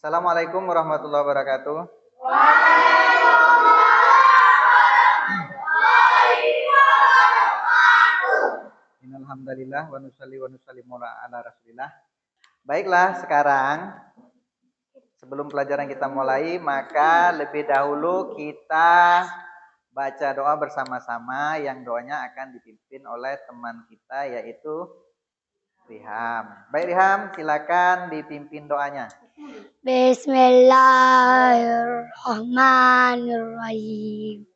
Assalamualaikum warahmatullahi wabarakatuh. Innalhamdalillah wa nusalli wa nusallimu ala rasulillah. Baiklah, sekarang sebelum pelajaran kita mulai, maka lebih dahulu kita baca doa bersama-sama yang doanya akan dipimpin oleh teman kita yaitu Riham. Baik Riham, silakan dipimpin doanya. Bismillahirrahmanirrahim.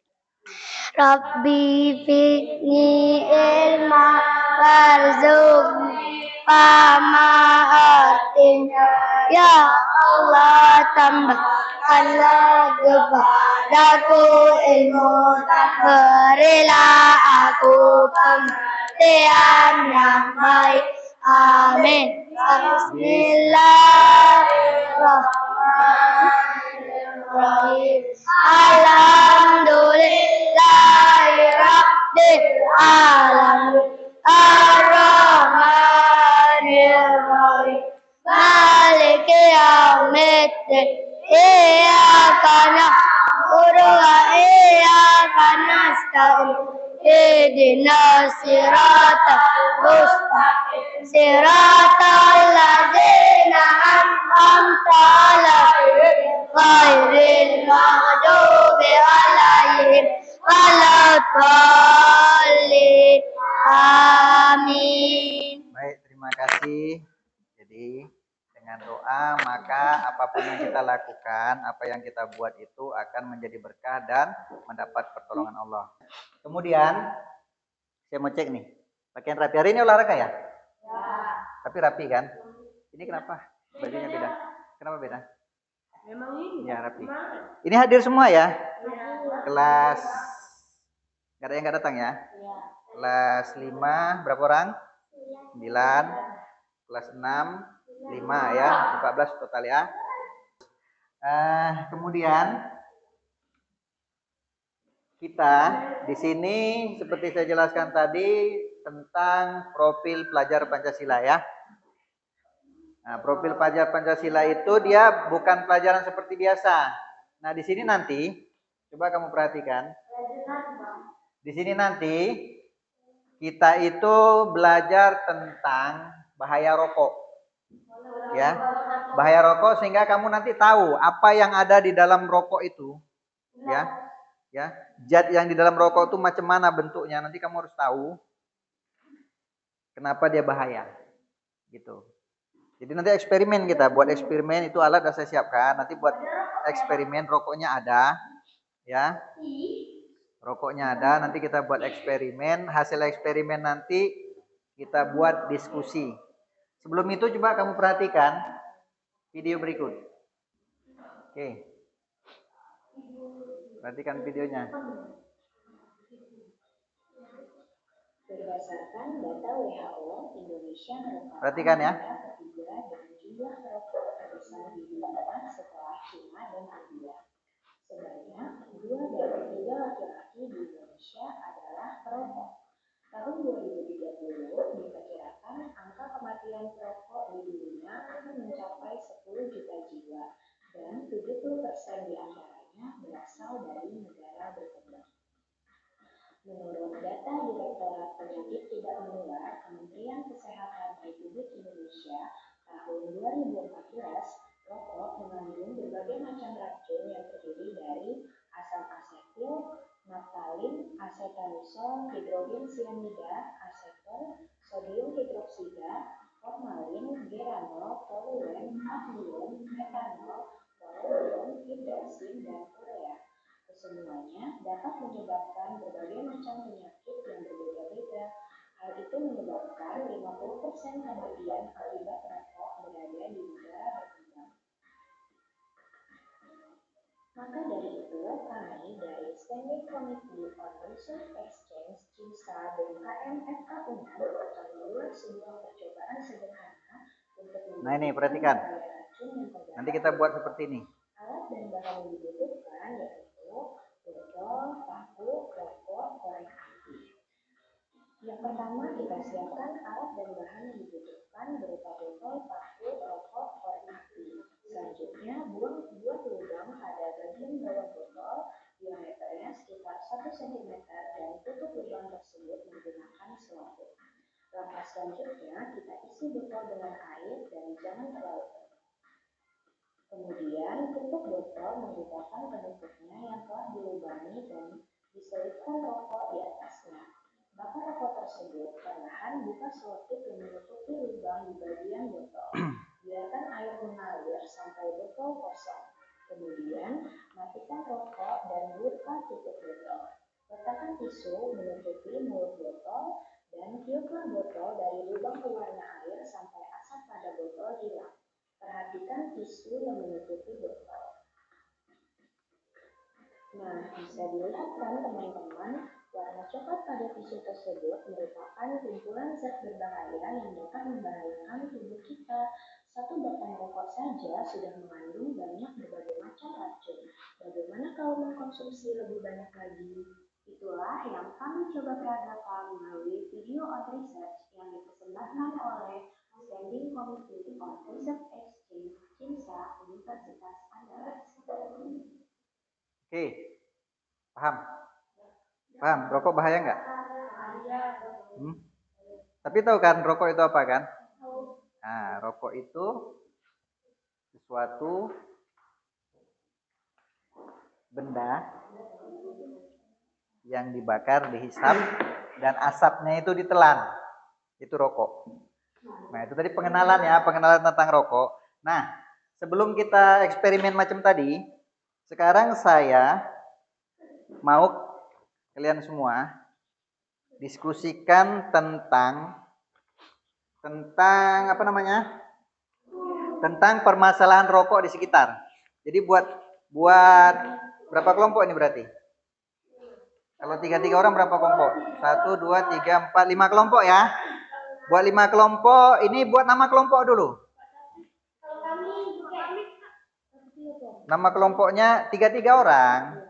Rabbi fitni ilma warzuqni fama atina ya Allah tambahkanlah kepadaku ilmu berilah aku pengertian yang baik amin. Bismillahirrahmanirrahim. Alhamdulillahirabbil alamin. Ar-Rahmanir-Rahim. Maliki yaumiddin. Iyyaka na'budu wa iyyaka nasta'in. Ihdinas siratal mustaqim. Siratal ladzina an'amta 'alaihim ghairil maghdubi 'alaihim waladdallin. Amin. Baik, terima kasih. Jadi dengan doa maka apapun yang kita lakukan, apa yang kita buat itu akan menjadi berkah dan mendapat pertolongan Allah. Kemudian saya mau cek nih, pakaian rapi. Hari ini olahraga ya? Tapi rapi kan? Ini kenapa? Bajunya beda. Kenapa beda? Memang ini. Ya rapi. Ini hadir semua ya? Kelas nggak ada yang nggak datang ya? Kelas 5 berapa orang? 9. Kelas 6 5 ya, 14 total ya. Kemudian kita di sini seperti saya jelaskan tadi tentang profil pelajar Pancasila ya. Nah, profil pelajar Pancasila itu dia bukan pelajaran seperti biasa. Nah, di sini nanti coba kamu perhatikan. Di sini nanti kita itu belajar tentang bahaya rokok. Ya. Bahaya rokok sehingga kamu nanti tahu apa yang ada di dalam rokok itu. Ya. Ya, zat yang di dalam rokok itu macam mana bentuknya, nanti kamu harus tahu kenapa dia bahaya. Gitu. Jadi nanti eksperimen kita, buat eksperimen itu alat sudah saya siapkan. Nanti buat eksperimen rokoknya ada, ya. Rokoknya ada, nanti kita buat eksperimen. Hasil eksperimen nanti kita buat diskusi. Sebelum itu coba kamu perhatikan video berikut. Oke. Perhatikan videonya. Berdasarkan data WHO, Indonesia merupakan Perhatikan ya. negara ketiga dengan jumlah perokok terbesar di dunia setelah China dan India. Sebanyak 2 dari 3 laki-laki di Indonesia adalah perokok. Tahun 2030 diperkirakan angka kematian perokok di dunia akan mencapai 10 juta jiwa dan 70% di antaranya berasal dari negara berkembang. Menurut data Direktorat Penyakit Tidak Menular Kementerian Kesehatan Republik Indonesia tahun 2014, rokok mengandung berbagai macam racun yang terdiri dari asam asetil, naftalin, acetanisol, hidrogen cyanida, aseton, sodium hidroksida, formalin, geranol, toluren, atilen, metanol, toluren, hidrazin, dan urea. Kesemuanya dapat menyebabkan berbagai macam penyakit yang berbeda-beda. Hal itu menyebabkan 50% kematian akibat rokok berada di negara berkembang. Maka dari itu, kami dari Standing Committee on Research Exchange, CISA, BKM FK UNAN akan membuat sebuah percobaan sederhana untuk Nah ini perhatikan. Nanti kita buat seperti ini. Alat dan bahan yang dibutuhkan yaitu botol, paku, rokok, korek api. Yang pertama kita siapkan alat dan bahan yang dibutuhkan berupa botol, paku, rokok, korek api. Selanjutnya, buat lubang pada bagian bawah botol diameternya sekitar 1 cm dan tutup lubang tersebut menggunakan selotip. Langkah selanjutnya, kita isi botol dengan air dan jangan terlalu penuh. Kemudian, tutup botol menggunakan penutupnya yang telah dilubangi dan diselipkan rokok di atasnya. Bakar rokok tersebut, perlahan buka selotip yang menutupi lubang di bagian botol. Biarkan air mengalir sampai botol kosong. Kemudian, matikan rokok dan buka tutup botol. Letakkan tisu menutupi mulut botol dan tiuplah botol dari lubang pewarna air sampai asap pada botol hilang. Perhatikan tisu yang menutupi botol. Nah, bisa dilihat kan teman-teman, warna coklat pada tisu tersebut merupakan kumpulan zat berbahaya yang dapat membahayakan tubuh kita. Satu batang rokok saja sudah mengandung banyak berbagai macam racun. Bagaimana kalau mengkonsumsi lebih banyak lagi? Itulah yang kami coba peragakan melalui video on research yang dipersembahkan oleh Standing Committee on Research Exchange, CIMSA, Universitas Andalas. Oke, paham? Paham, rokok bahaya nggak? Tapi tahu kan rokok itu apa kan? Nah, rokok itu sesuatu benda yang dibakar, dihisap, dan asapnya itu ditelan. Itu rokok. Nah, itu tadi pengenalan ya, pengenalan tentang rokok. Nah, sebelum kita eksperimen macam tadi, sekarang saya mau kalian semua diskusikan tentang apa namanya? Tentang permasalahan rokok di sekitar. Jadi buat berapa kelompok ini berarti? Kalau 3 orang berapa kelompok? 1, 2, 3, 4, 5 kelompok ya. Buat 5 kelompok, ini buat nama kelompok dulu. Nama kelompoknya 3 orang.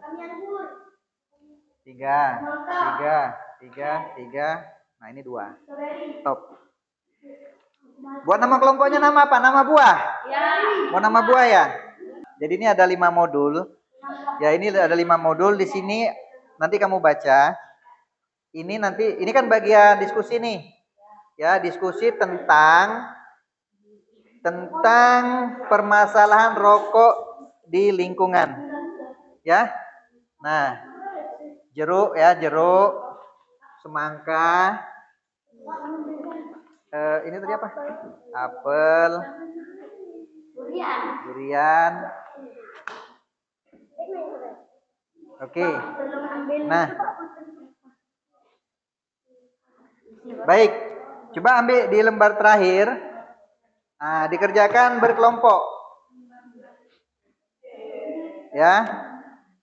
3. Nah, ini 2. Top. Buat nama kelompoknya nama apa? Nama buah? Mau nama buah ya? Jadi ini ada 5 modul. Ya, ini ada 5 modul. Di sini nanti kamu baca. Ini kan bagian diskusi nih. Ya, diskusi tentang permasalahan rokok di lingkungan. Ya. Nah, jeruk ya, semangka. Ini tadi apa? Apel, durian. Oke. Nah, baik. Coba ambil di lembar terakhir. Nah, dikerjakan berkelompok. Ya.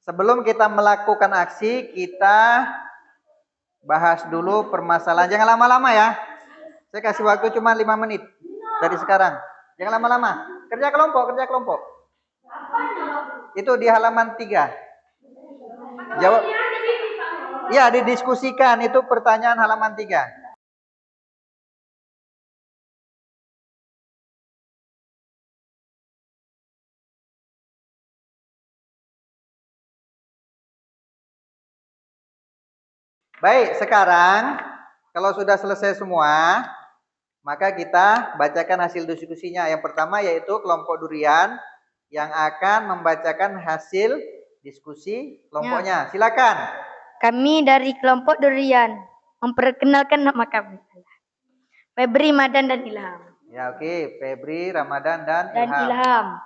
Sebelum kita melakukan aksi, kita bahas dulu permasalahan. Jangan lama-lama ya. Saya kasih waktu cuma 5 menit dari sekarang. Jangan lama-lama. Kerja kelompok. Itu di halaman 3. Jawab. Ya, didiskusikan. Itu pertanyaan halaman 3. Baik, sekarang kalau sudah selesai semua, maka kita bacakan hasil diskusinya. Yang pertama yaitu kelompok durian yang akan membacakan hasil diskusi kelompoknya. Silakan. Kami dari kelompok durian memperkenalkan nama kami. Febri, Madan, dan Ilham. Ya, oke. Febri, Ramadan, dan Ilham.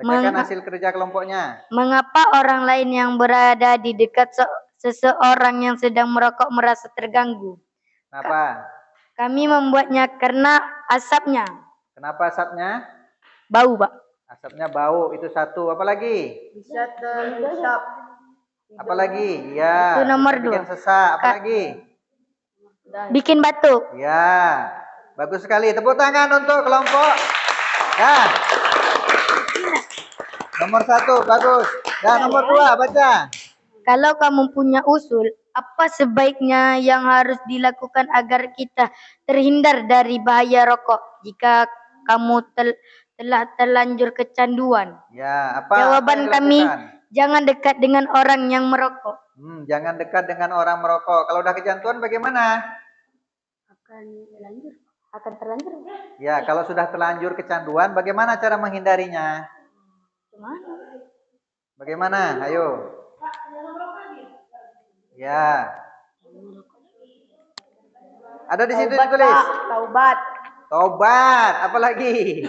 Bacakan hasil kerja kelompoknya. Mengapa orang lain yang berada di dekat seseorang yang sedang merokok merasa terganggu? Kenapa? Kami membuatnya karena asapnya. Kenapa asapnya? Bau, Pak. Asapnya bau, itu satu. Apa lagi? Bisa terhisap. Apa lagi? Ya. Itu nomor 2. Bikin sesak. Apa lagi? Bikin batuk. Ya. Bagus sekali. Tepuk tangan untuk kelompok. Ya. Nomor 1, bagus. Dan nomor 2, baca. Kalau kamu punya usul, apa sebaiknya yang harus dilakukan agar kita terhindar dari bahaya rokok? Jika kamu telah terlanjur kecanduan. Ya, apa Jawaban yang kami, dilakukan? jangan dekat dengan orang yang merokok. Jangan dekat dengan orang merokok. Kalau udah kecanduan bagaimana? Akan terlanjur. Ya, kalau sudah terlanjur kecanduan, bagaimana cara menghindarinya? Gimana? Bagaimana? Ayo. Ya. Ada di situ ditulis. Taubat. Tobat. Apalagi?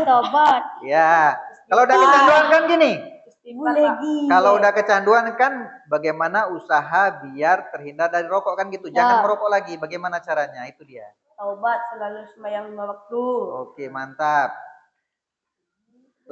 Tobat. Ya. Kalau udah kecanduan kan gini. Lagi. Kalau udah kecanduan kan bagaimana usaha biar terhindar dari rokok kan gitu. Jangan merokok lagi. Bagaimana caranya? Itu dia. Taubat, selalu sembahyang 5 waktu. Oke, mantap.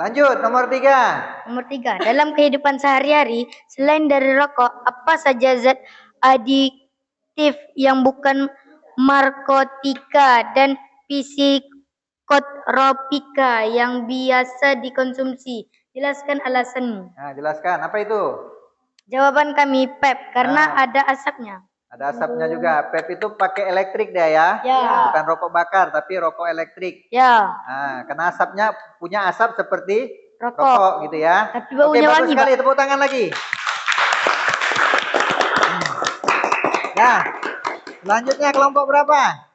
Lanjut, nomor 3. Nomor 3, dalam kehidupan sehari-hari, selain dari rokok, apa saja zat adiktif yang bukan narkotika dan psikotropika yang biasa dikonsumsi? Jelaskan alasanmu. Nah, jelaskan. Apa itu? Jawaban kami PEP, karena ada asapnya. Ada asapnya juga. Vape itu pakai elektrik dia ya? Ya. Bukan rokok bakar, tapi rokok elektrik. Ya, Nah, karena asapnya punya asap seperti rokok. rokok gitu ya. Tapi baunya Oke, bagus wangi, sekali. Tepuk tangan lagi. Nah, selanjutnya kelompok berapa?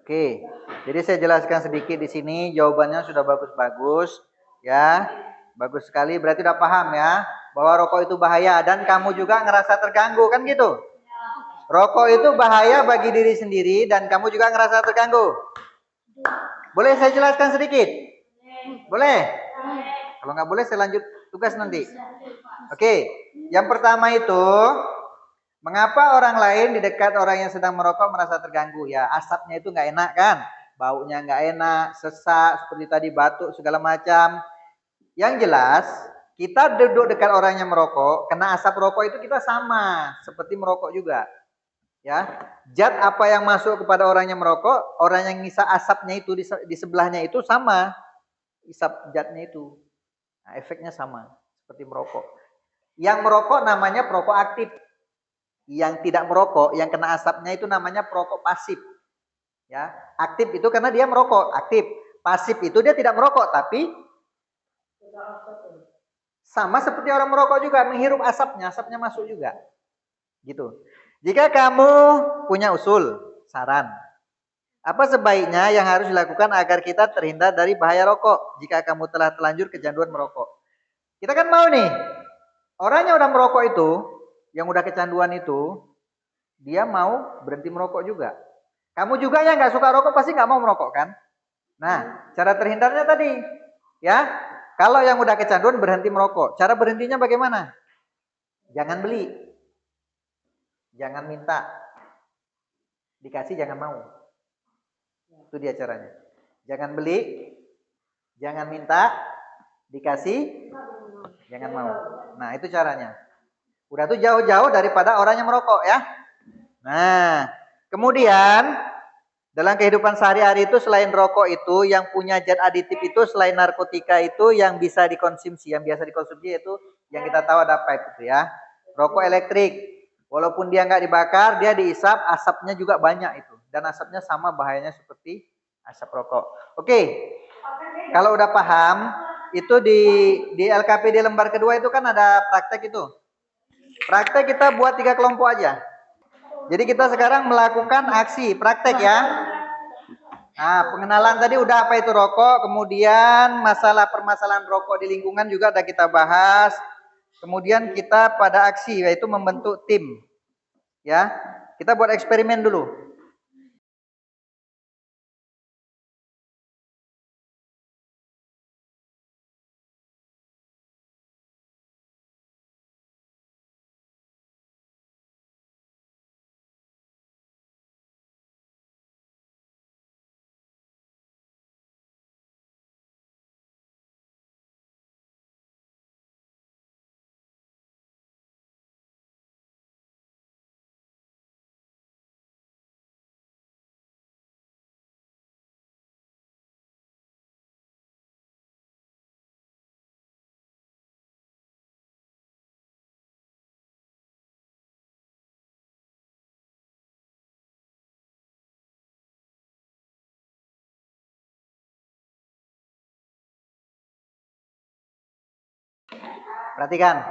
Oke, jadi saya jelaskan sedikit di sini. Jawabannya sudah bagus-bagus, ya, bagus sekali. Berarti udah paham ya, bahwa rokok itu bahaya dan kamu juga ngerasa terganggu kan gitu. Rokok itu bahaya bagi diri sendiri dan kamu juga ngerasa terganggu. Boleh saya jelaskan sedikit? Boleh? Kalau nggak boleh saya lanjut tugas nanti. Oke, yang pertama itu. Mengapa orang lain di dekat orang yang sedang merokok merasa terganggu? Ya, asapnya itu nggak enak kan? Baunya nggak enak, sesak, seperti tadi batuk, segala macam. Yang jelas, kita duduk dekat orang yang merokok, kena asap rokok itu kita sama, seperti merokok juga. Ya, zat apa yang masuk kepada orang yang merokok, orang yang ngisap asapnya itu di sebelahnya itu sama, isap zatnya itu. Nah, efeknya sama, seperti merokok. Yang merokok namanya perokok aktif. Yang tidak merokok, yang kena asapnya itu namanya perokok pasif. Ya, aktif itu karena dia merokok, aktif. Pasif itu dia tidak merokok, tapi sama seperti orang merokok juga, menghirup asapnya masuk juga. Gitu. Jika kamu punya usul, saran, Apa sebaiknya yang harus dilakukan agar kita terhindar dari bahaya rokok jika kamu telah terlanjur kecanduan merokok? Kita kan mau nih, orang yang udah merokok itu, yang udah kecanduan itu, dia mau berhenti merokok juga. Kamu juga yang nggak suka rokok pasti nggak mau merokok kan? Nah, cara terhindarnya tadi, ya, kalau yang udah kecanduan berhenti merokok. Cara berhentinya bagaimana? Jangan beli, jangan minta, dikasih jangan mau. Itu dia caranya. Jangan beli, jangan minta, dikasih, jangan mau. Nah, itu caranya. Udah tuh jauh-jauh daripada orang yang merokok ya. Nah, kemudian dalam kehidupan sehari-hari itu selain rokok itu yang punya zat aditif itu selain narkotika itu yang bisa dikonsumsi, yang biasa dikonsumsi itu yang kita tahu ada apa itu ya. Rokok elektrik. Walaupun dia nggak dibakar, dia diisap, asapnya juga banyak itu. Dan asapnya sama bahayanya seperti asap rokok. Oke. Kalau udah paham, itu di LKPD lembar kedua itu kan ada praktek itu. Praktek kita buat 3 kelompok aja. Jadi kita sekarang melakukan aksi praktek ya. Nah, pengenalan tadi udah apa itu rokok, kemudian masalah permasalahan rokok di lingkungan juga udah kita bahas. Kemudian kita pada aksi yaitu membentuk tim. Ya. Kita buat eksperimen dulu. Perhatikan.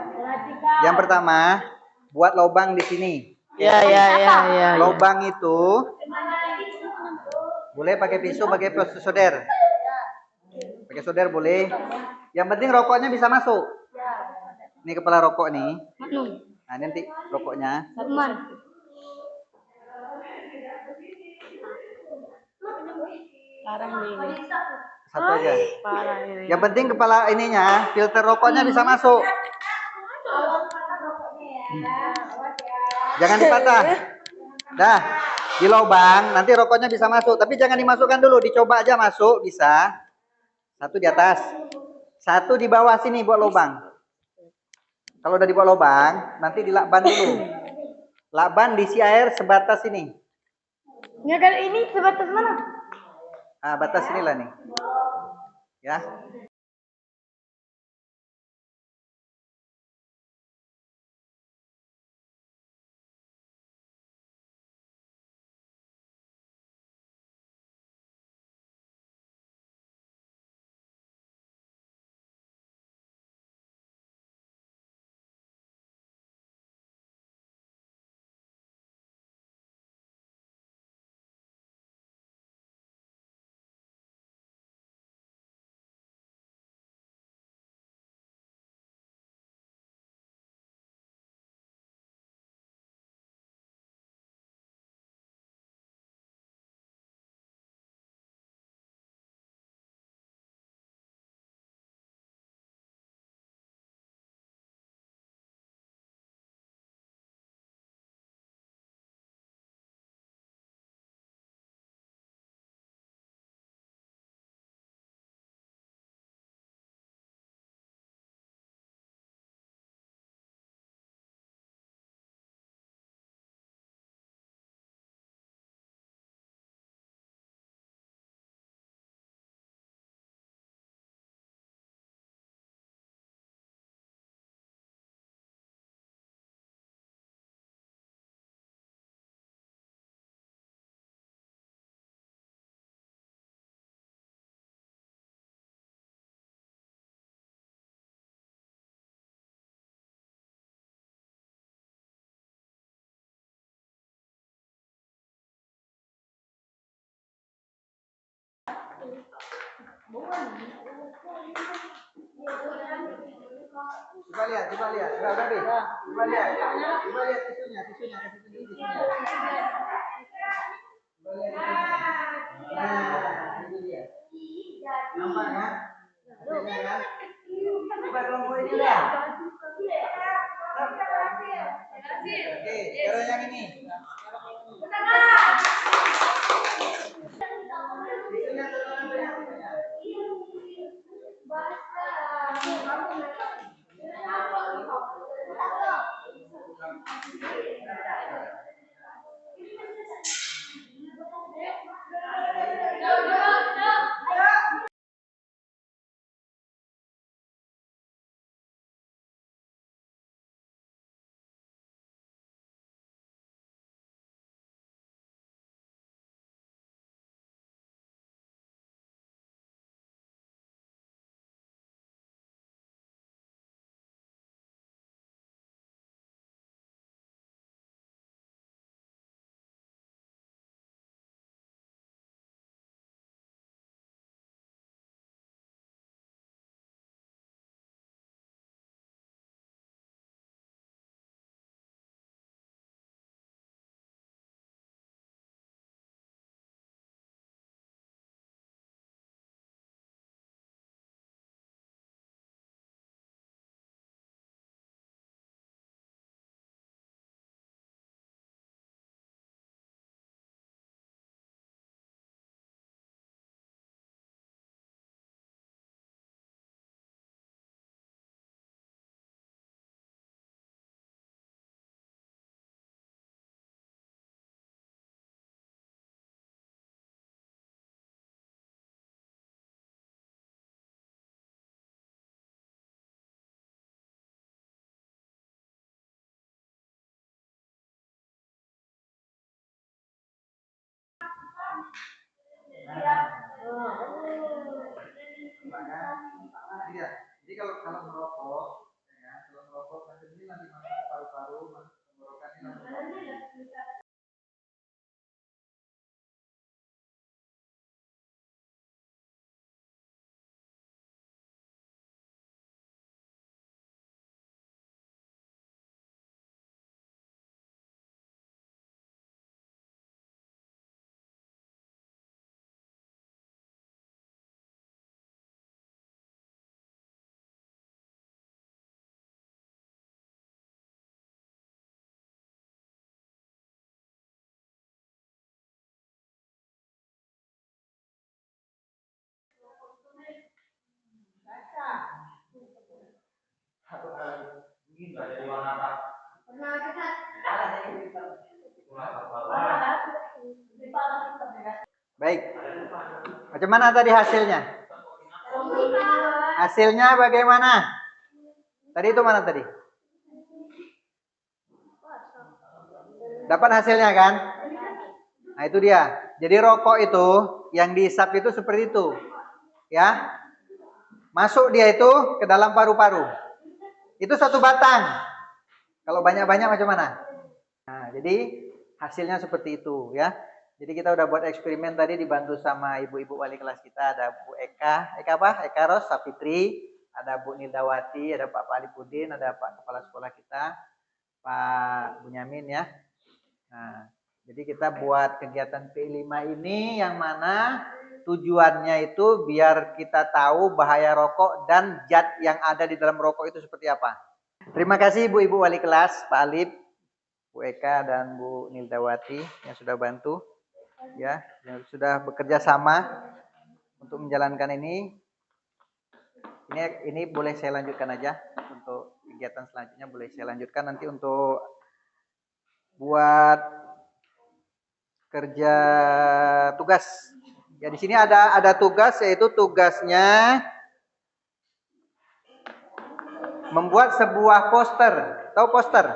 Yang pertama, buat lubang di sini. Ya. Lubang itu boleh pakai pisau, pakai solder. Pakai solder boleh. Yang penting rokoknya bisa masuk. Ini kepala rokok nih. Nah, nanti rokoknya. Parah nih. Satu aja. Parah ini. Yang penting kepala ininya, filter rokoknya bisa masuk. Jangan dipatah. Dah, di lubang nanti rokoknya bisa masuk, tapi jangan dimasukkan dulu, dicoba aja masuk bisa. Satu di atas, satu di bawah sini buat lubang. Kalau udah dibuat lubang, nanti dilakban dulu. Lakban diisi air sebatas ini. Ya kalau ini sebatas mana? Ah, batas inilah nih. Ya. Coba lihat. Udah, Bi. Coba lihat tisunya, kasih tunjuk tisunya. Coba lihat tisunya. Nah, itu dia. Nampak kan? Hasilnya kan? Coba kelompok ini udah. Oke, sekarang yang ini. Tisunya terlalu banyak. Jadi kalau merokok, nanti ini nanti masuk ke paru-paru, masuk ke tenggorokan ini nanti. Baik. Macam mana tadi hasilnya? Hasilnya bagaimana? Tadi itu mana tadi? Dapat hasilnya kan? Nah, itu dia. Jadi rokok itu yang dihisap itu seperti itu. Ya. Masuk dia itu ke dalam paru-paru. Itu satu batang. Kalau banyak-banyak macam mana? Nah, jadi hasilnya seperti itu ya. Jadi kita udah buat eksperimen tadi dibantu sama ibu-ibu wali kelas kita. Ada Bu Eka apa? Eka Ros Sapitri, ada Bu Nildawati, ada Pak Alipudin, ada Pak Kepala Sekolah kita, Pak Bunyamin ya. Nah, jadi kita buat kegiatan P5 ini yang mana tujuannya itu biar kita tahu bahaya rokok dan zat yang ada di dalam rokok itu seperti apa. Terima kasih ibu-ibu wali kelas, Pak Alip, Bu Eka dan Bu Nildawati yang sudah bantu ya, yang sudah bekerja sama untuk menjalankan ini. Ini boleh saya lanjutkan aja untuk kegiatan selanjutnya, boleh saya lanjutkan nanti untuk buat kerja tugas. Ya di sini ada tugas, yaitu tugasnya membuat sebuah poster. Tahu poster?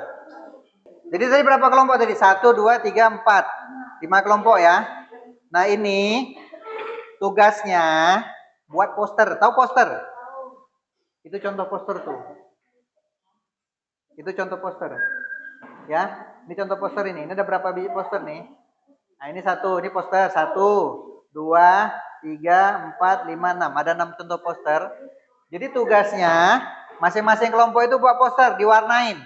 Jadi tadi berapa kelompok tadi? 1, 2, 3, 4. 5 kelompok ya. Nah ini tugasnya buat poster. Tahu poster? Itu contoh poster tuh. Itu contoh poster. Ya, ini contoh poster ini. Ini ada berapa biji poster nih? Nah ini satu, ini poster 1, 2, 3, 4, 5, 6. Ada 6 contoh poster. Jadi tugasnya masing-masing kelompok itu buat poster, diwarnain.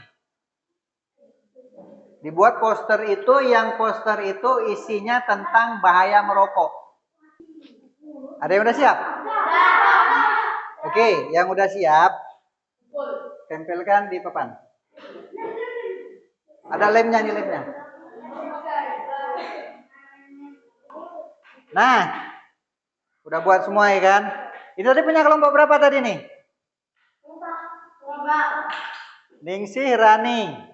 Dibuat poster itu, yang poster itu isinya tentang bahaya merokok. Ada yang udah siap? Oke, yang udah siap, tempelkan di papan. Ada lemnya nih, lemnya. Nah, udah buat semua ya kan? Ini tadi punya kelompok berapa tadi nih? 5. Ningsih, Rani.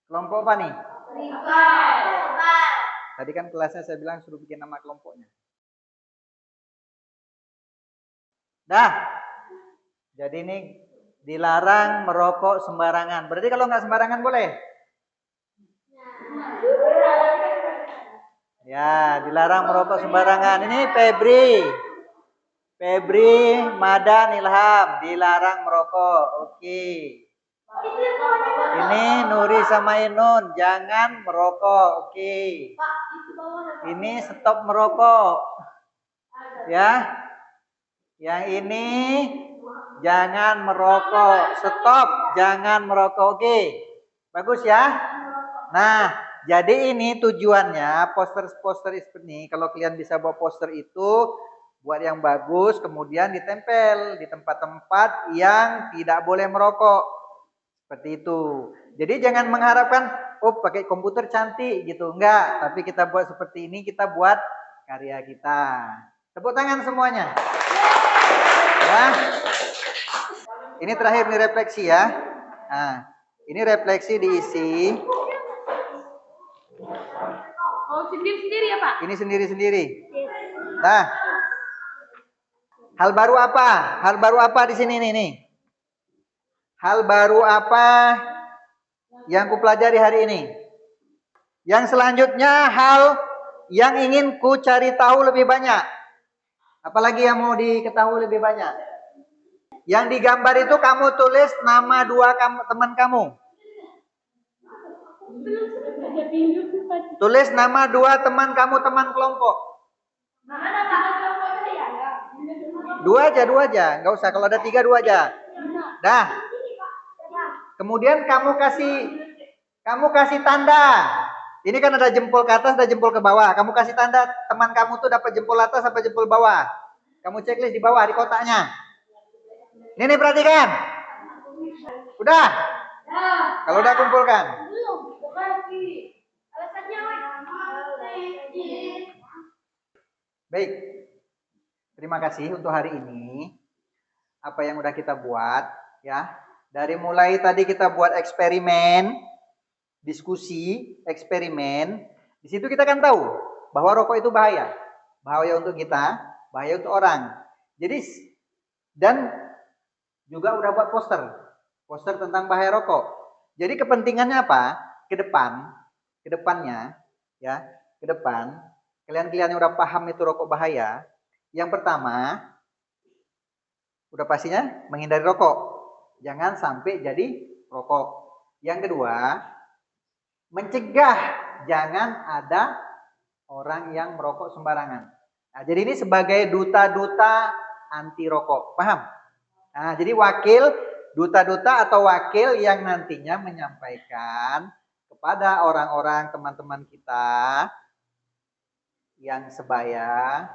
Kelompok apa nih? 5. Tadi kan kelasnya saya bilang suruh bikin nama kelompoknya. Dah. Jadi ini dilarang merokok sembarangan. Berarti kalau nggak sembarangan boleh? Ya, dilarang merokok sembarangan. Ini Febri, Madan, Ilham, dilarang merokok. Oke. Ini Nuri sama Inun, jangan merokok. Oke. Ini stop merokok. Ya. Yang ini jangan merokok. Stop, jangan merokok. Oke. Bagus ya? Nah, jadi ini tujuannya poster-poster seperti ini. Kalau kalian bisa bawa poster itu buat yang bagus, kemudian ditempel di tempat-tempat yang tidak boleh merokok. Seperti itu. Jadi jangan mengharapkan, oh pakai komputer cantik gitu. Enggak, tapi kita buat seperti ini, kita buat karya kita. Tepuk tangan semuanya. Ya. Ini terakhir nih refleksi ya. Nah, ini refleksi diisi. Oh, sendiri-sendiri ya, Pak? Ini sendiri-sendiri. Nah, hal baru apa? Hal baru apa di sini nih? Hal baru apa yang kupelajari hari ini? Yang selanjutnya hal yang ingin ku cari tahu lebih banyak. Apalagi yang mau diketahui lebih banyak? Yang digambar itu kamu tulis nama 2 teman kamu. Tulis nama 2 teman kamu, teman kelompok. 2 aja, nggak usah. Kalau ada 3, 2 aja. Dah. Kemudian kamu kasih tanda. Ini kan ada jempol ke atas, ada jempol ke bawah. Kamu kasih tanda teman kamu tuh dapat jempol atas apa jempol bawah. Kamu checklist di bawah di kotaknya. Ini perhatikan. Udah? Kalau udah kumpulkan. Baik. Terima kasih untuk hari ini. Apa yang udah kita buat ya. Dari mulai tadi kita buat eksperimen, diskusi, eksperimen. Di situ kita kan tahu bahwa rokok itu bahaya. Bahaya untuk kita, bahaya untuk orang. Jadi dan juga udah buat poster tentang bahaya rokok. Jadi kepentingannya apa? Ke depannya ya, ke depan kalian yang udah paham itu rokok bahaya. Yang pertama, udah pastinya menghindari rokok. Jangan sampai jadi rokok. Yang kedua, mencegah jangan ada orang yang merokok sembarangan. Nah, jadi ini sebagai duta-duta anti rokok. Paham? Nah, jadi duta-duta atau wakil yang nantinya menyampaikan kepada orang-orang teman-teman kita yang sebaya,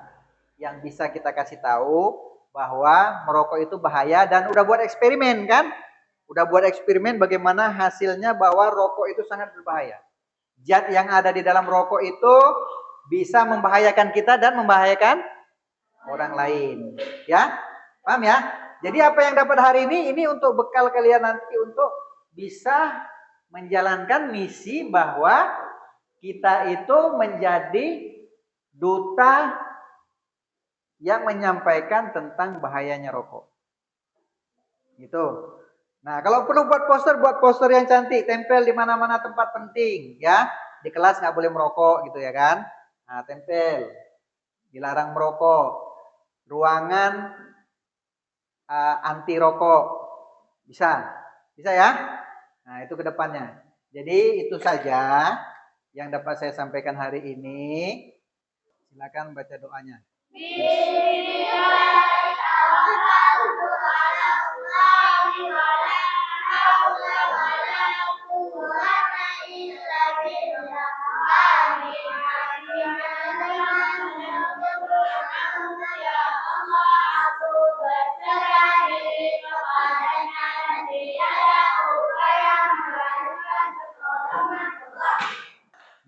yang bisa kita kasih tahu bahwa merokok itu bahaya dan udah buat eksperimen kan? Udah buat eksperimen bagaimana hasilnya bahwa rokok itu sangat berbahaya. Zat yang ada di dalam rokok itu bisa membahayakan kita dan membahayakan orang lain. Ya? Paham ya? Jadi apa yang dapat hari ini untuk bekal kalian nanti untuk bisa menjalankan misi bahwa kita itu menjadi duta yang menyampaikan tentang bahayanya rokok. Gitu. Nah, kalau perlu buat poster yang cantik, tempel di mana-mana tempat penting, ya. Di kelas nggak boleh merokok, gitu ya kan? Nah, tempel, dilarang merokok. Ruangan anti rokok, bisa ya? Nah, itu ke depannya. Jadi itu saja yang dapat saya sampaikan hari ini. Silakan baca doanya.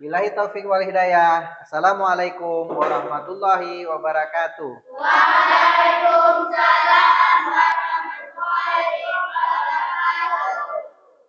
Billahi taufik wal hidayah. Assalamualaikum warahmatullahi wabarakatuh. Waalaikumsalam